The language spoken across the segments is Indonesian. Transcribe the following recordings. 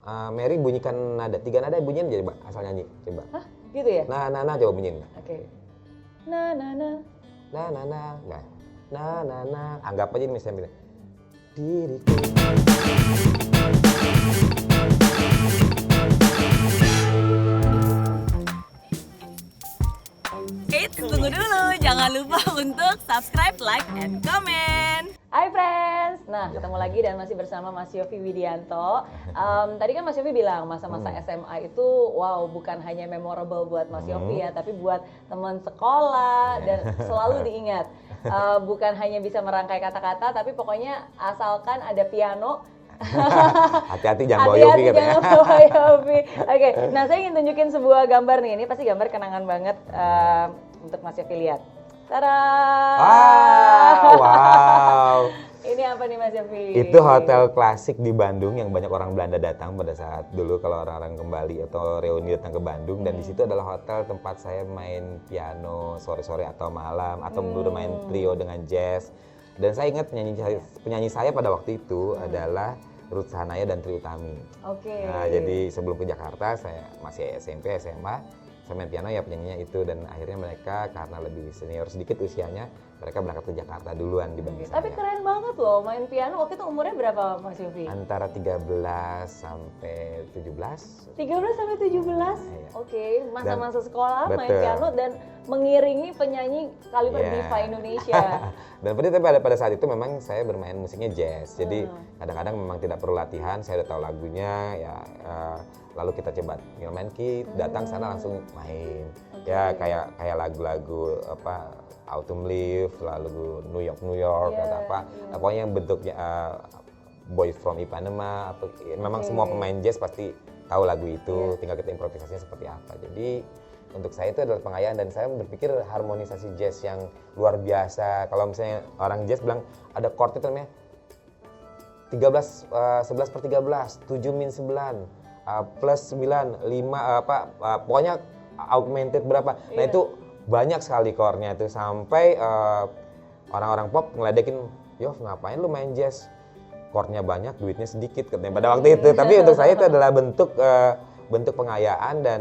Mary bunyikan nada, 3 nada bunyiin jadi asal nyanyi, coba. Hah? Gitu ya? Nah, coba bunyiin. Oke. Na na na. Nah. Anggap aja misalnya diriku. Eits, tunggu dulu. Jangan lupa untuk subscribe, like, and comment. Hai friends, nah ketemu lagi dan masih bersama Mas Yofi Widianto. Tadi kan Mas Yofi bilang masa-masa SMA itu wow bukan hanya memorable buat Mas Yofi ya, tapi buat teman sekolah dan selalu diingat. Bukan hanya bisa merangkai kata-kata, tapi pokoknya asalkan ada piano. Hati-hati jangan bawa Yofi katanya. Jangan bawa Yofi. Oke, nah saya ingin tunjukin sebuah gambar nih. Ini pasti gambar kenangan banget untuk Mas Yofi lihat. Tada! Wow. Ini apa nih Mas Yofi? Itu hotel klasik di Bandung yang banyak orang Belanda datang pada saat dulu kalau orang-orang kembali atau reuni datang ke Bandung, dan di situ adalah hotel tempat saya main piano sore-sore atau malam atau dulu main trio dengan jazz. Dan saya ingat penyanyi saya pada waktu itu adalah Ruth Sahanaya dan Trie Utami. Oke. Nah, jadi sebelum ke Jakarta saya masih SMP, SMA, saya main piano ya penyanyinya itu, dan akhirnya mereka karena lebih senior sedikit usianya, mereka berangkat ke Jakarta duluan dibanding saya. Tapi keren banget loh main piano. Waktu itu umurnya berapa Mas Yofi? Antara 13 sampai 17. 13 sampai 17? Iya. Oke, masa-masa sekolah main betul. piano dan mengiringi penyanyi kaliber diva Indonesia. Dan pada saat itu memang saya bermain musiknya jazz. Jadi kadang-kadang memang tidak perlu latihan, saya udah tahu lagunya ya, lalu kita coba tinggal main key, datang sana langsung main. Ya kayak lagu-lagu apa Autumn Leaf, lalu New York atau apa. Pokoknya yang bentuknya Boy from Ipanema, memang semua pemain jazz pasti tahu lagu itu, tinggal kita improvisasinya seperti apa. Jadi untuk saya itu adalah pengayaan, dan saya berpikir harmonisasi jazz yang luar biasa. Kalau misalnya orang jazz bilang ada chord itu namanya 11 per 13, 7 min 9, plus 9, 5, pokoknya augmented berapa. Nah itu banyak sekali chordnya itu, sampai orang-orang pop ngeledekin, Yof ngapain lu main jazz? Chordnya banyak, duitnya sedikit katanya pada waktu itu. Tapi untuk saya itu adalah bentuk pengayaan, dan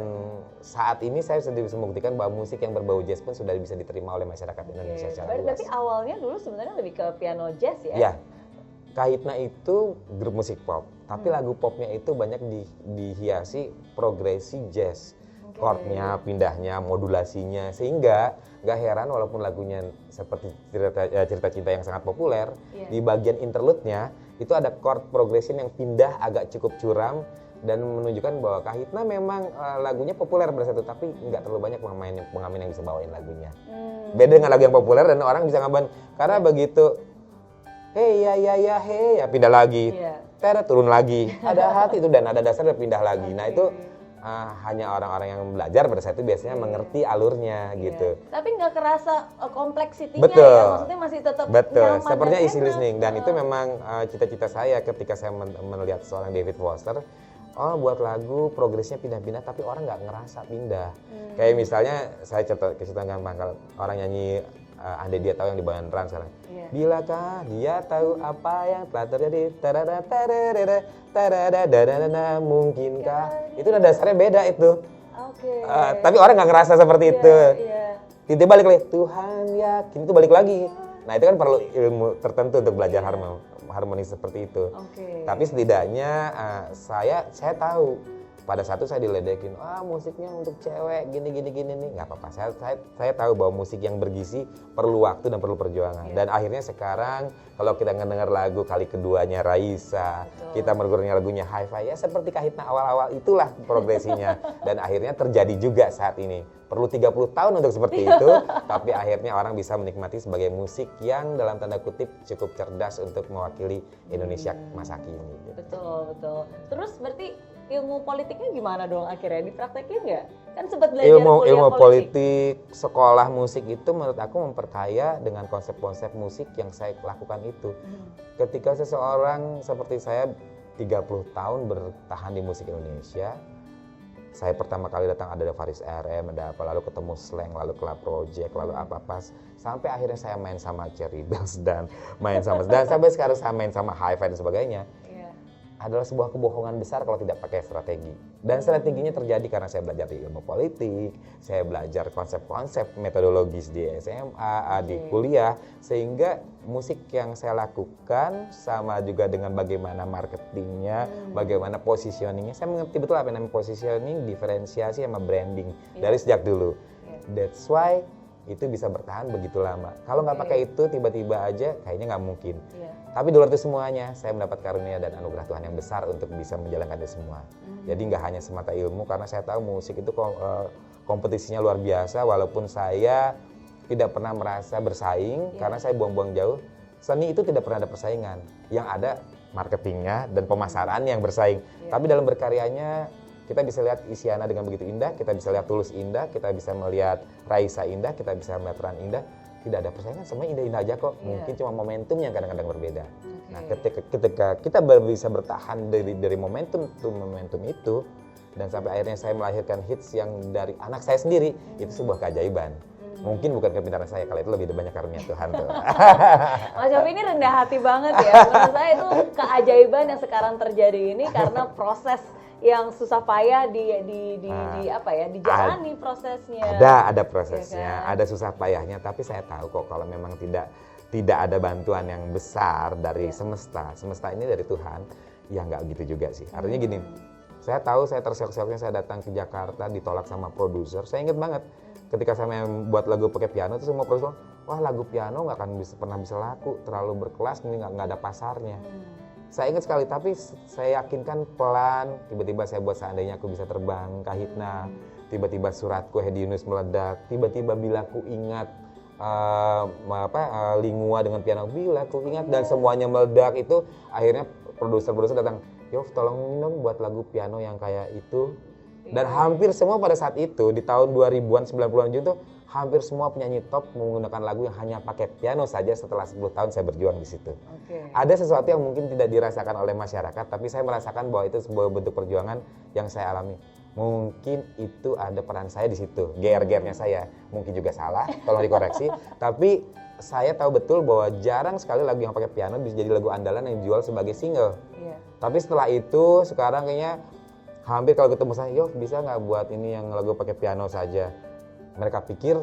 saat ini saya sudah bisa membuktikan bahwa musik yang berbau jazz pun sudah bisa diterima oleh masyarakat Indonesia secara luas. Berarti awalnya dulu sebenarnya lebih ke piano jazz ya? Iya. Kahitna itu grup musik pop, tapi lagu popnya itu banyak dihiasi progresi jazz. Chordnya, pindahnya, modulasinya, sehingga nggak heran walaupun lagunya seperti cerita cinta yang sangat populer, di bagian interlude-nya itu ada chord progression yang pindah agak cukup curam, dan menunjukkan bahwa Kahitna memang lagunya populer pada saat itu, tapi nggak terlalu banyak pengamen yang bisa bawain lagunya. Beda dengan lagu yang populer dan orang bisa ngamen, karena begitu hey ya pindah lagi, turun lagi, ada hati itu dan ada dasar dan pindah lagi. Nah itu hanya orang-orang yang belajar pada saat itu biasanya mengerti alurnya gitu. Tapi nggak kerasa kompleksitinya Betul. ya, maksudnya masih tetap Betul, nyaman sepertinya dan easy enak. listening, dan itu memang cita-cita saya ketika saya melihat seorang David Foster. Buat lagu progresnya pindah-pindah tapi orang nggak ngerasa pindah. Kayak misalnya saya kasih gampang, kalau orang nyanyi andai dia tahu yang dibawain Ran sekarang. Bilakah dia tahu apa yang telah terjadi? Mungkinkah? Itu udah dasarnya beda itu. Tapi orang nggak ngerasa seperti itu. Tiba-tiba balik lagi, Tuhan yakin, itu balik lagi. Nah itu kan perlu ilmu tertentu untuk belajar harmonis seperti itu. Tapi setidaknya saya tahu pada saat itu saya diledekin, musiknya untuk cewek gini nih, nggak apa-apa. Saya tahu bahwa musik yang bergizi perlu waktu dan perlu perjuangan. Dan akhirnya sekarang kalau kita ngedenger lagu kali keduanya Raisa, kita mendengarnya lagunya Hi-Fi, ya seperti Kahitna awal-awal itulah progresinya. Dan akhirnya terjadi juga saat ini. Perlu 30 tahun untuk seperti itu, tapi akhirnya orang bisa menikmati sebagai musik yang dalam tanda kutip cukup cerdas untuk mewakili Indonesia masa kini. Betul. Terus berarti ilmu politiknya gimana dong akhirnya? Dipraktekin nggak? Kan sempat belajar ilmu politik, sekolah musik itu menurut aku memperkaya dengan konsep-konsep musik yang saya lakukan itu. Ketika seseorang seperti saya 30 tahun bertahan di musik Indonesia, saya pertama kali datang ada Faris RM, ada apa, lalu ketemu Slang, lalu Club Project, lalu apa sampai akhirnya saya main sama Cherry Bells dan sampai sekarang saya main sama Hi-Fi dan sebagainya. adalah sebuah kebohongan besar kalau tidak pakai strategi. Dan strateginya terjadi karena saya belajar di ilmu politik, saya belajar konsep-konsep metodologis di SMA, di kuliah, sehingga musik yang saya lakukan sama juga dengan bagaimana marketingnya, bagaimana positioningnya. Saya mengerti betul apa yang namanya positioning, diferensiasi sama branding dari sejak dulu. That's why itu bisa bertahan begitu lama. Kalau nggak pakai itu, tiba-tiba aja kayaknya nggak mungkin. Tapi di luar itu semuanya, saya mendapat karunia dan anugerah Tuhan yang besar untuk bisa menjalankan itu semua. Jadi nggak hanya semata ilmu, karena saya tahu musik itu kompetisinya luar biasa, walaupun saya tidak pernah merasa bersaing, karena saya buang-buang jauh. Seni itu tidak pernah ada persaingan. Yang ada marketingnya dan pemasarannya yang bersaing. Tapi dalam berkaryanya, kita bisa lihat Isyana dengan begitu indah, kita bisa lihat Tulus indah, kita bisa melihat Raisa indah, kita bisa melihat Ran indah. Tidak ada persaingan, semuanya indah-indah aja kok. Mungkin cuma momentum yang kadang-kadang berbeda. Nah, ketika kita bisa bertahan dari momentum ke momentum itu, dan sampai akhirnya saya melahirkan hits yang dari anak saya sendiri, itu sebuah keajaiban. Mungkin bukan kepintaran saya, kalau itu lebih banyak karunia Tuhan tuh. Mas Yofi ini rendah hati banget ya. Menurut saya itu keajaiban yang sekarang terjadi ini karena proses yang susah payah dijalani prosesnya. Ada prosesnya, Ya kan? ada susah payahnya, tapi saya tahu kok kalau memang tidak ada bantuan yang besar dari semesta ini dari Tuhan, ya nggak gitu juga sih. Artinya gini, saya tahu saya terseok-seoknya saya datang ke Jakarta ditolak sama produser. Saya ingat banget ketika saya buat lagu pakai piano itu semua produser, wah lagu piano nggak akan pernah bisa laku, terlalu berkelas, ini nggak ada pasarnya. Saya ingat sekali, tapi saya yakinkan pelan, tiba-tiba saya buat Seandainya Aku Bisa Terbang, Kahitna, tiba-tiba Suratku Hedi Yunus meledak, tiba-tiba Bila Ku Ingat, Lingua dengan piano, Bila Ku Ingat, dan semuanya meledak. Itu akhirnya produser-produser datang, Yof tolong dong buat lagu piano yang kayak itu. Dan hampir semua pada saat itu, di tahun 2000-an, 90-an itu, hampir semua penyanyi top menggunakan lagu yang hanya pakai piano saja setelah 10 tahun saya berjuang di situ. Ada sesuatu yang mungkin tidak dirasakan oleh masyarakat, tapi saya merasakan bahwa itu sebuah bentuk perjuangan yang saya alami. Mungkin itu ada peran saya di situ, GR-GR-nya saya. Mungkin juga salah, tolong dikoreksi. Tapi saya tahu betul bahwa jarang sekali lagu yang pakai piano bisa jadi lagu andalan yang dijual sebagai single. Tapi setelah itu, sekarang kayaknya hampir kalau ketemu saya, Yof bisa nggak buat ini yang lagu pakai piano saja? Mereka pikir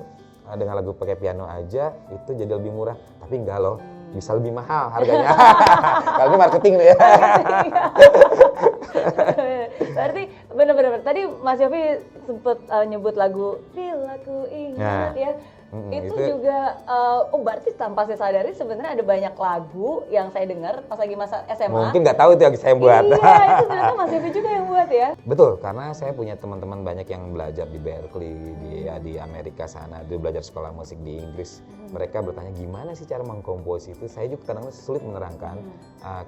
dengan lagu pakai piano aja itu jadi lebih murah, tapi enggak loh, bisa lebih mahal harganya. Kalau ini marketing loh ya. Berarti benar-benar tadi Mas Yofi sempat nyebut lagu Bila Ku Ingat ya. Itu juga, berarti tanpa saya sadari sebenarnya ada banyak lagu yang saya dengar pas lagi masa SMA. Mungkin nggak tahu itu yang saya buat. Iya, itu ternyata Mas Yofi juga yang buat ya. Betul, karena saya punya teman-teman banyak yang belajar di Berkeley, di Amerika sana, dia belajar sekolah musik di Inggris. Mereka bertanya gimana sih cara mengkompos itu. Saya juga kadang-kadang sulit menerangkan,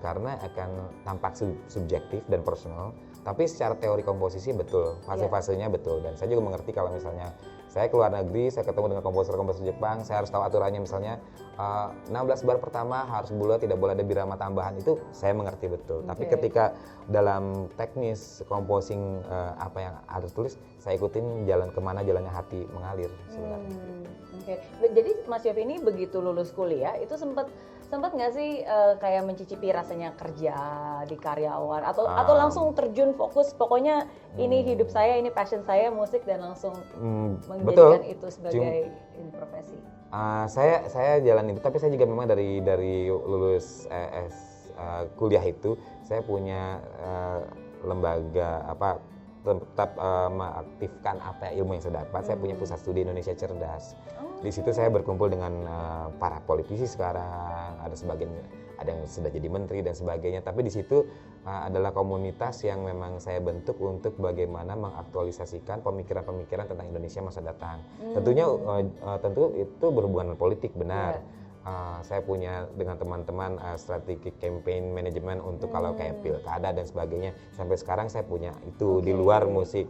karena akan tampak subjektif dan personal. Tapi secara teori komposisi betul, fase-fasenya betul. Dan saya juga mengerti kalau misalnya saya keluar negeri, saya ketemu dengan komposer-komposer Jepang, saya harus tahu aturannya misalnya 16 bar pertama harus bulat, tidak boleh ada birama tambahan, itu saya mengerti betul. Tapi ketika dalam teknis composing apa yang harus tulis, saya ikutin jalan kemana jalannya hati mengalir sebenarnya. Jadi Mas Yofi ini begitu lulus kuliah itu sempat nggak sih kayak mencicipi rasanya kerja di karyawan atau langsung terjun fokus pokoknya ini hidup saya, ini passion saya musik dan langsung menjadikan itu sebagai profesi. Saya jalan itu, tapi saya juga memang dari lulus kuliah itu saya punya lembaga tetap mengaktifkan ilmu yang saya dapat. Saya punya pusat studi Indonesia Cerdas. Di situ saya berkumpul dengan para politisi sekarang, ada yang sudah jadi menteri dan sebagainya. Tapi di situ adalah komunitas yang memang saya bentuk untuk bagaimana mengaktualisasikan pemikiran-pemikiran tentang Indonesia masa datang. Tentunya tentu itu berhubungan dengan politik, benar. Saya punya dengan teman-teman strategi campaign manajemen untuk kalau kayak pilkada dan sebagainya. Sampai sekarang saya punya itu di luar musik.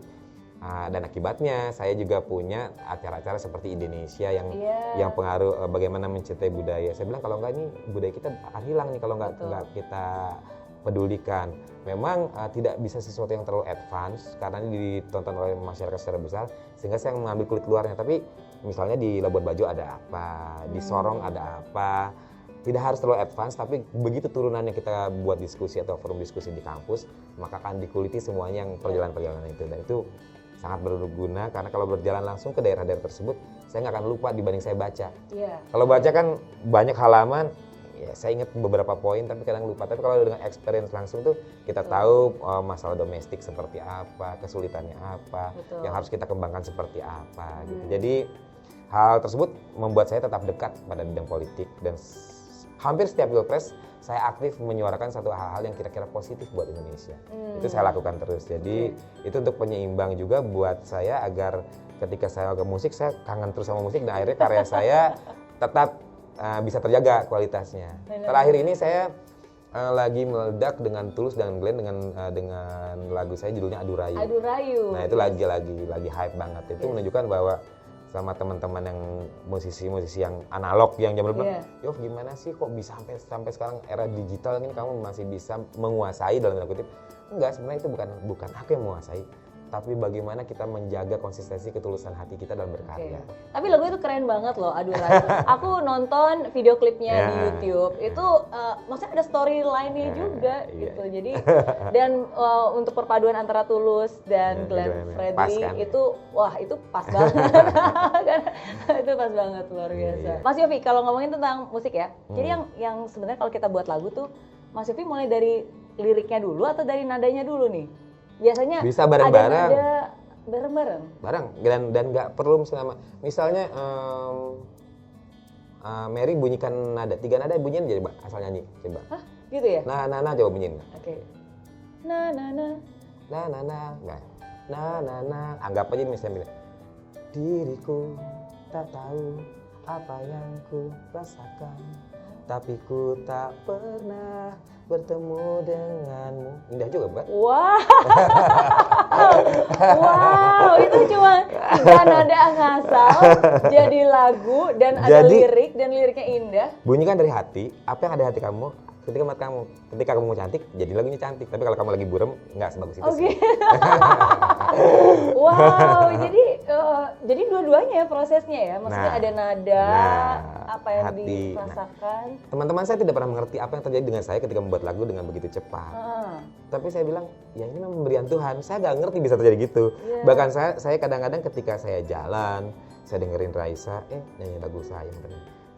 Dan akibatnya saya juga punya acara-acara seperti Indonesia yang pengaruh bagaimana mencintai budaya. Saya bilang kalau enggak ini budaya kita akan hilang nih kalau enggak kita pedulikan. Memang tidak bisa sesuatu yang terlalu advance karena ini ditonton oleh masyarakat secara besar, sehingga saya mengambil kulit luarnya. Tapi misalnya di Labuan Bajo ada apa, di Sorong ada apa, tidak harus terlalu advance, tapi begitu turunannya kita buat diskusi atau forum diskusi di kampus, maka akan dikuliti semuanya yang perjalanan-perjalanan itu. Dan itu sangat berguna karena kalau berjalan langsung ke daerah-daerah tersebut, saya nggak akan lupa dibanding saya baca. Kalau baca kan banyak halaman, ya saya ingat beberapa poin tapi kadang lupa. Tapi kalau dengan experience langsung tuh kita tahu masalah domestik seperti apa, kesulitannya apa, yang harus kita kembangkan seperti apa gitu. Jadi hal tersebut membuat saya tetap dekat pada bidang politik dan hampir setiap pilpres saya aktif menyuarakan satu hal-hal yang kira-kira positif buat Indonesia. Itu saya lakukan terus. Jadi itu untuk penyeimbang juga buat saya agar ketika saya ke musik saya kangen terus sama musik dan akhirnya karya saya tetap bisa terjaga kualitasnya. Terakhir ini saya lagi meledak dengan Tulus dan Glenn dengan lagu saya judulnya Adu Rayu. Adu Rayu. Nah itu lagi hype banget. Itu menunjukkan bahwa sama teman-teman yang musisi-musisi yang analog yang zaman dulu, Yof gimana sih kok bisa sampai sekarang era digital ini kamu masih bisa menguasai dalam tanda kutip? Enggak, sebenarnya itu bukan aku yang menguasai, tapi bagaimana kita menjaga konsistensi ketulusan hati kita dalam berkarya. Tapi lagu itu keren banget loh, Adu Rayu. Aku nonton video klipnya di YouTube, itu maksudnya ada storyline-nya juga gitu. Jadi dan untuk perpaduan antara Tulus dan Glenn Fredly kan? itu wah itu pas banget. Itu pas banget, luar biasa. Mas Yofi, kalau ngomongin tentang musik ya, jadi yang sebenarnya kalau kita buat lagu tuh, Mas Yofi mulai dari liriknya dulu atau dari nadanya dulu nih? Biasanya bisa bareng-bareng. Ada nada bareng-bareng. Bareng dan nggak perlu misalnya Mary bunyikan nada, 3 nada bunyiin jadi asal nyanyi coba. Hah, gitu ya? Nah coba bunyiin. Oke. Na na na. Na na na. Nah. Na na na. Anggap aja misalnya diriku tak tahu apa yang ku rasakan, tapi ku tak pernah bertemu denganmu. Indah juga, Mbak. Wow. Wow, itu cuma 3 nada ngasal jadi lagu dan ada lirik dan liriknya indah. Bunyikan dari hati, apa yang ada di hati kamu ketika mata kamu. Ketika kamu cantik, jadi lagunya cantik. Tapi kalau kamu lagi burem, nggak sebagus itu sih. Wow, jadi dua-duanya prosesnya ya. Maksudnya ada nada, apa yang dirasakan. Teman-teman saya tidak pernah mengerti apa yang terjadi dengan saya ketika membuat lagu dengan begitu cepat. Tapi saya bilang, ya ini memang pemberian Tuhan. Saya nggak ngerti bisa terjadi gitu. Bahkan saya kadang-kadang ketika saya jalan, saya dengerin Raisa, nyanyi lagu saya.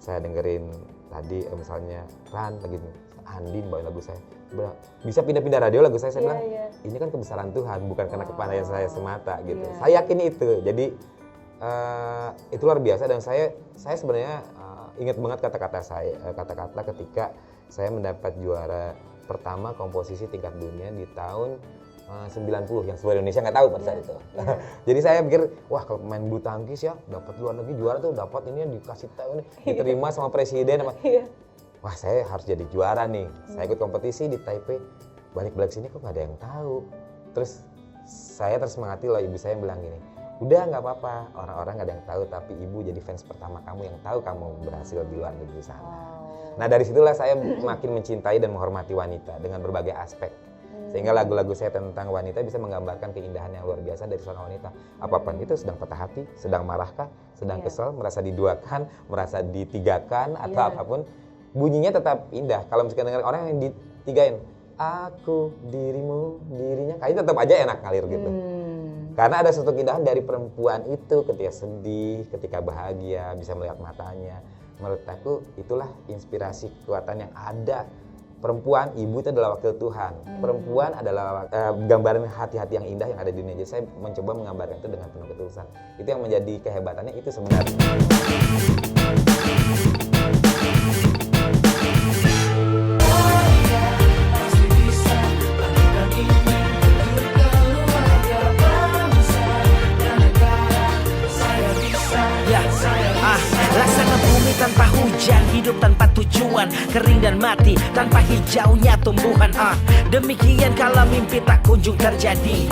Saya dengerin tadi misalnya Ran lagi Andin bawain lagu saya. Bisa pindah-pindah radio lagu saya bilang, ini kan kebesaran Tuhan, bukan karena kepandaian saya semata gitu. Saya yakin itu. Jadi itu luar biasa dan saya sebenarnya ingat banget kata-kata ketika saya mendapat juara pertama komposisi tingkat dunia di tahun 90 yang seluruh Indonesia nggak tahu pada saat itu. Jadi saya pikir, wah kalau pemain bulu tangkis ya dapat luar negeri juara tuh dapat ini yang dikasih tahu nih, diterima sama presiden. Wah saya harus jadi juara nih. Saya ikut kompetisi di Taipei, balik-balik sini kok nggak ada yang tahu. Terus saya tersemangati loh, ibu saya bilang gini, udah nggak apa-apa, orang-orang nggak ada yang tahu, tapi ibu jadi fans pertama kamu yang tahu kamu berhasil di luar negeri sana. Nah dari situlah saya makin mencintai dan menghormati wanita dengan berbagai aspek. Sehingga lagu-lagu saya tentang wanita bisa menggambarkan keindahan yang luar biasa dari seorang wanita. Apapun itu, sedang patah hati, sedang marahkah, sedang kesel, merasa diduakan, merasa ditigakan, atau apapun, bunyinya tetap indah. Kalau misalkan dengar orang yang ditigain, aku, dirimu, dirinya, kayaknya tetap aja enak ngalir gitu. Karena ada suatu keindahan dari perempuan itu ketika sedih, ketika bahagia, bisa melihat matanya. Menurut aku itulah inspirasi kekuatan yang ada. Perempuan, ibu itu adalah wakil Tuhan. Perempuan adalah gambaran hati-hati yang indah yang ada di dunia. Jadi saya mencoba menggambarkan itu dengan penuh ketulusan. Itu yang menjadi kehebatannya itu sebenarnya. Laksana bumi tanpa hujan, hidup tanpa tujuan, kering dan mati tanpa hijaunya tumbuhan. Demikian kalau mimpi tak kunjung terjadi,